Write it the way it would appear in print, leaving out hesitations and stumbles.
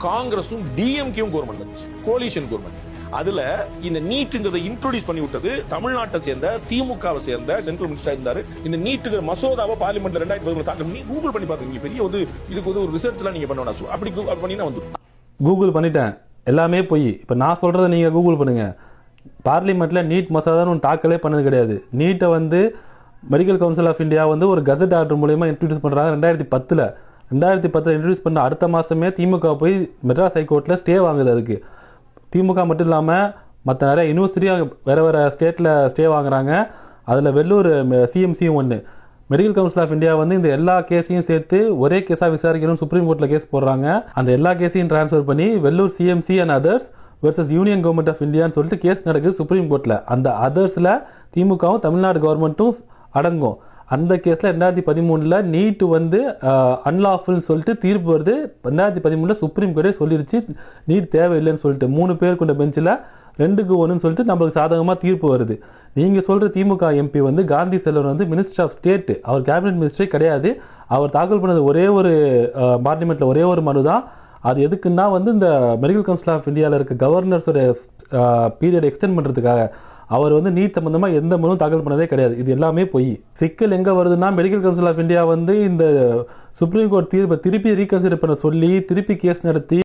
காங்கிரஸும் டிஎம்கேவும் கவர்மெண்ட் இருந்துச்சு, coalition government. அதுல இந்த நீட்ங்கிறத இன்ட்ரோடியூஸ் பண்ணி விட்டது தமிழ்நாட்டை சேர்ந்த திமுகவை சேர்ந்த சென்ட்ரல் மினிஸ்டர் இருந்தாரு. இந்த நீட்டுங்கிற மசோதாவை பார்லிமெண்ட்ல 2010 தாக்கல் பண்ணி கூகுள் பண்ணி பாத்துங்க. பெரிய இதுக்கு ஒரு ரிசர்ச் எல்லாம் நீங்க பண்ணணும். அப்படி பண்ணினா வந்து கூகுள் பண்ணிட்டேன், எல்லாமே போய். இப்ப நான் சொல்றதை நீங்க கூகுள் பண்ணுங்க. பார்லிமெண்ட்ல நீட் மசோதான்னு ஒன்று தாக்கலே பண்ணது கிடையாது. நீட்டை வந்து மெடிக்கல் கவுன்சில் ஆஃப் இந்தியா வந்து ஒரு கெசட் ஆர்டர் மூலமா இன்ட்ரடியூஸ் பண்றாங்க 2010. 2010 இன்ட்ரடியூஸ் பண்ண அடுத்த மாசமே திமுக போய் மெட்ராஸ் ஹைகோர்ட்ல ஸ்டே வாங்குது. அதுக்கு திமுக மட்டும் இல்லாமல் மற்ற நிறைய யூனிவர்சிட்டியும் வேறு ஸ்டேட்டில் ஸ்டே வாங்குறாங்க. அதில் வெள்ளூர் சிஎம்சியும் ஒன்று. மெடிக்கல் கவுன்சில் ஆஃப் இந்தியா வந்து இந்த எல்லா கேஸையும் சேர்த்து ஒரே கேஸாக விசாரிக்கணும் சுப்ரீம் கோர்ட்டில் கேஸ் போடுறாங்க. அந்த எல்லா கேஸையும் ட்ரான்ஸ்ஃபர் பண்ணி Vellore CMC and others versus union government of இந்தியான்னு சொல்லிட்டு கேஸ் நடக்குது சுப்ரீம் கோர்ட்டில். அந்த அதர்ஸில் திமுகவும் தமிழ்நாடு கவர்மெண்ட்டும் அடங்கும். அந்த கேஸில் 2013 நீட்டு வந்து அன்லாஃபுல்னு சொல்லிட்டு தீர்ப்பு வருது. 2013 சுப்ரீம் கோர்ட்டே சொல்லிருச்சு நீட் தேவையில்லைன்னு சொல்லிட்டு. 3 பேர் கொண்ட பெஞ்சில் 2-1 சொல்லிட்டு நம்மளுக்கு சாதகமாக தீர்ப்பு வருது. நீங்கள் சொல்கிற திமுக எம்பி வந்து காந்தி செல்வன் வந்து மினிஸ்டர் ஆஃப் ஸ்டேட், அவர் கேபினட் மினிஸ்டரே கிடையாது. அவர் தாக்கல் பண்ணது ஒரே ஒரு பார்லிமெண்ட்டில் ஒரே ஒரு மனு தான். அது எதுக்குன்னா வந்து இந்த மெடிக்கல் கவுன்சில் ஆஃப் இந்தியாவில் இருக்க கவர்னர்ஸோட பீரியட் எக்ஸ்டெண்ட் பண்ணுறதுக்காக. அவர் வந்து நீட் சம்பந்தமாக எந்த மனுவும் தாக்கல் பண்ணதே கிடையாது. இது எல்லாமே போய். சிக்கல் எங்கே வருதுன்னா மெடிக்கல் கவுன்சில் ஆஃப் இந்தியா வந்து இந்த சுப்ரீம் கோர்ட் தீர்ப்பை திருப்பி ரீகன்சிடர் பண்ண சொல்லி திருப்பி கேஸ் நடத்தி